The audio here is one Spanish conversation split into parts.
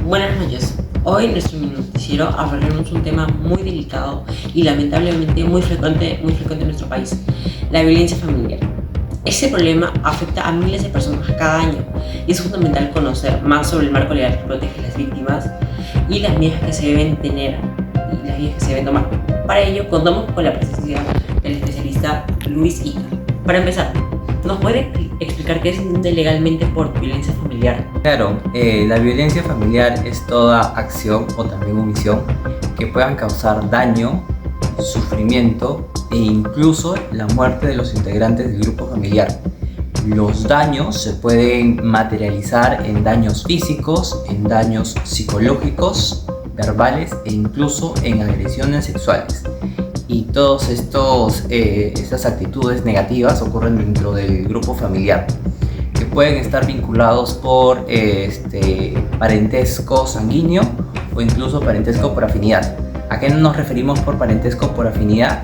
Buenas noches. Hoy en nuestro noticiero hablaremos un tema muy delicado y lamentablemente muy frecuente en nuestro país, la violencia familiar. Este problema afecta a miles de personas cada año y es fundamental conocer más sobre el marco legal que protege a las víctimas y las medidas que se deben tener y las medidas que se deben tomar. Para ello contamos con la presencia del especialista Luis Ita. Para empezar, ¿nos puede explicar qué se entiende legalmente por violencia familiar? Claro, la violencia familiar es toda acción o también omisión que puedan causar daño, sufrimiento e incluso la muerte de los integrantes del grupo familiar. Los daños se pueden materializar en daños físicos, en daños psicológicos, verbales e incluso en agresiones sexuales. Y todas estas actitudes negativas ocurren dentro del grupo familiar, que pueden estar vinculados por parentesco sanguíneo o incluso parentesco por afinidad. ¿A qué nos referimos por parentesco por afinidad?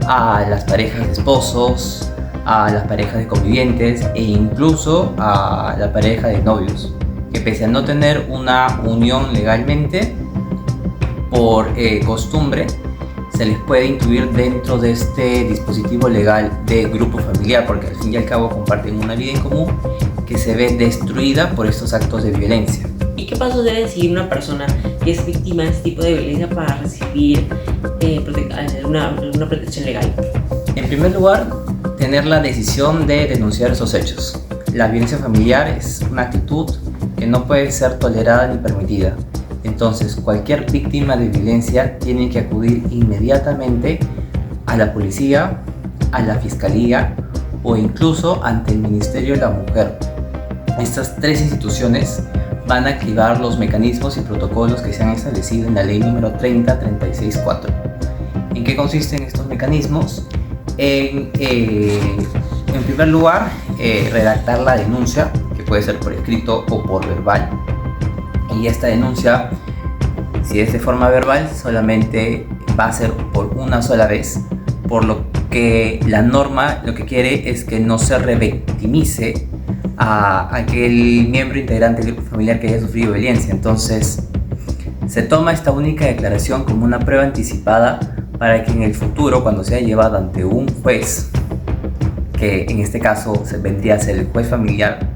A las parejas de esposos, a las parejas de convivientes e incluso a la pareja de novios, que pese a no tener una unión legalmente, por costumbre, se les puede incluir dentro de este dispositivo legal de grupo familiar, porque al fin y al cabo comparten una vida en común que se ve destruida por estos actos de violencia. ¿Y qué pasos debe seguir una persona que es víctima de este tipo de violencia para recibir alguna protección legal? En primer lugar, tener la decisión de denunciar esos hechos. La violencia familiar es una actitud que no puede ser tolerada ni permitida. Entonces, cualquier víctima de violencia tiene que acudir inmediatamente a la policía, a la fiscalía o incluso ante el Ministerio de la Mujer. Estas tres instituciones van a activar los mecanismos y protocolos que se han establecido en la ley número 30364. ¿En qué consisten estos mecanismos? En primer lugar, redactar la denuncia, que puede ser por escrito o por verbal. Y esta denuncia, si es de forma verbal, solamente va a ser por una sola vez, por lo que la norma lo que quiere es que no se revictimice a aquel miembro integrante del grupo familiar que haya sufrido violencia. Entonces, se toma esta única declaración como una prueba anticipada para que en el futuro, cuando sea llevado ante un juez, que en este caso se vendría a ser el juez familiar,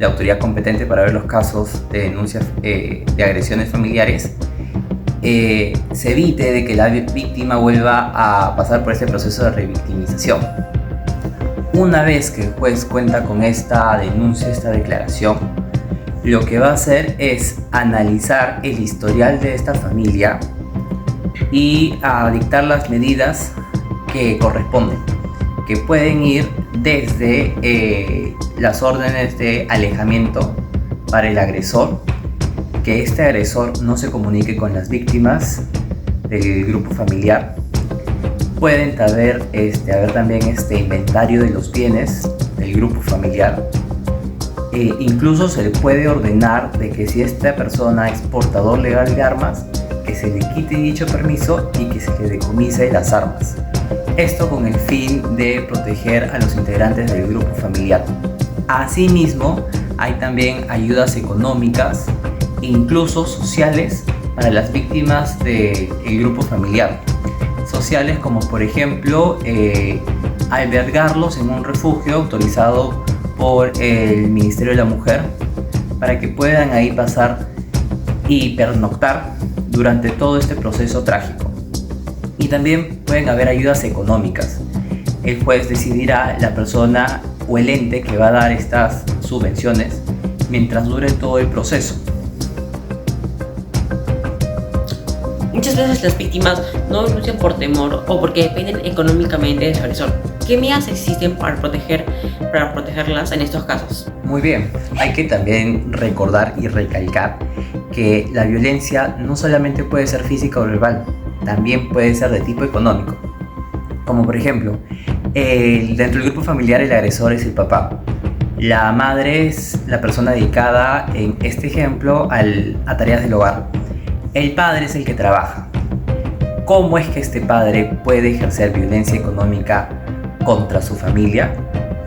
la autoridad competente para ver los casos de denuncias de agresiones familiares, se evite de que la víctima vuelva a pasar por este proceso de revictimización. Una vez que el juez cuenta con esta denuncia, esta declaración, lo que va a hacer es analizar el historial de esta familia y a dictar las medidas que corresponden, que pueden ir desde las órdenes de alejamiento para el agresor, que este agresor no se comunique con las víctimas del grupo familiar. Pueden haber también inventario de los bienes del grupo familiar. Incluso se le puede ordenar de que si esta persona es portador legal de armas, que se le quite dicho permiso y que se le decomise las armas. Esto con el fin de proteger a los integrantes del grupo familiar. Asimismo, hay también ayudas económicas, incluso sociales, para las víctimas del grupo familiar. Sociales como por ejemplo albergarlos en un refugio autorizado por el Ministerio de la Mujer para que puedan ahí pasar y pernoctar durante todo este proceso trágico. Y también pueden haber ayudas económicas. El juez decidirá la persona o el ente que va a dar estas subvenciones mientras dure todo el proceso. Muchas veces las víctimas no denuncian por temor o porque dependen económicamente de su agresor. ¿Qué medidas existen para protegerlas en estos casos? Muy bien, hay que también recordar y recalcar que la violencia no solamente puede ser física o verbal, también puede ser de tipo económico. Como por ejemplo, dentro del grupo familiar el agresor es el papá. La madre es la persona dedicada, en este ejemplo, a tareas del hogar. El padre es el que trabaja. ¿Cómo es que este padre puede ejercer violencia económica contra su familia?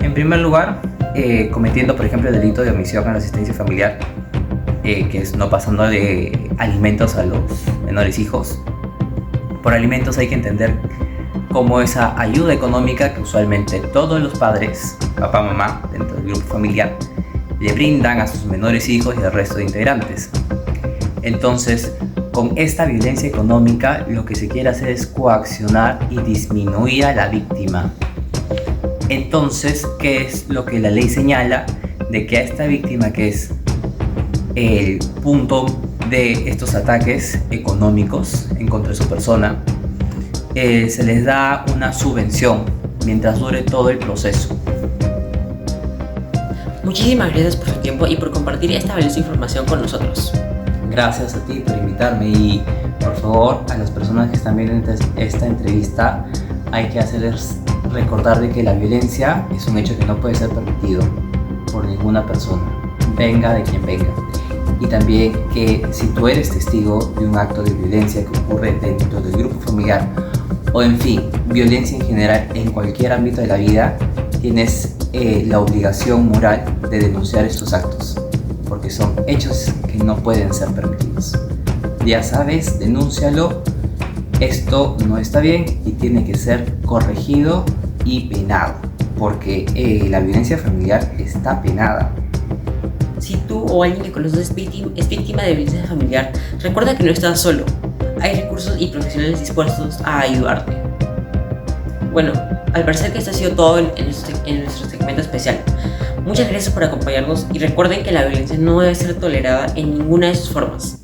En primer lugar, cometiendo, por ejemplo, el delito de omisión a la asistencia familiar, que es no pasando de alimentos a los menores hijos. Por alimentos hay que entender como esa ayuda económica que usualmente todos los padres, papá, mamá, dentro del grupo familiar, le brindan a sus menores hijos y al resto de integrantes. Entonces, con esta violencia económica, lo que se quiere hacer es coaccionar y disminuir a la víctima. Entonces, ¿qué es lo que la ley señala? De que a esta víctima, que es el punto de estos ataques económicos en contra de su persona, se les da una subvención mientras dure todo el proceso. Muchísimas gracias por su tiempo y por compartir esta valiosa información con nosotros. Gracias a ti por invitarme y por favor a las personas que están viendo esta entrevista hay que hacerles recordar de que la violencia es un hecho que no puede ser permitido por ninguna persona, venga de quien venga. Y también que si tú eres testigo de un acto de violencia que ocurre dentro del grupo familiar o en fin, violencia en general en cualquier ámbito de la vida, tienes la obligación moral de denunciar estos actos, porque son hechos que no pueden ser permitidos. Ya sabes, denúncialo, esto no está bien y tiene que ser corregido y penado, porque la violencia familiar está penada. Si tú o alguien que conoces es víctima de violencia familiar, recuerda que no estás solo. Hay recursos y profesionales dispuestos a ayudarte. Bueno, al parecer que esto ha sido todo en nuestro segmento especial. Muchas gracias por acompañarnos y recuerden que la violencia no debe ser tolerada en ninguna de sus formas.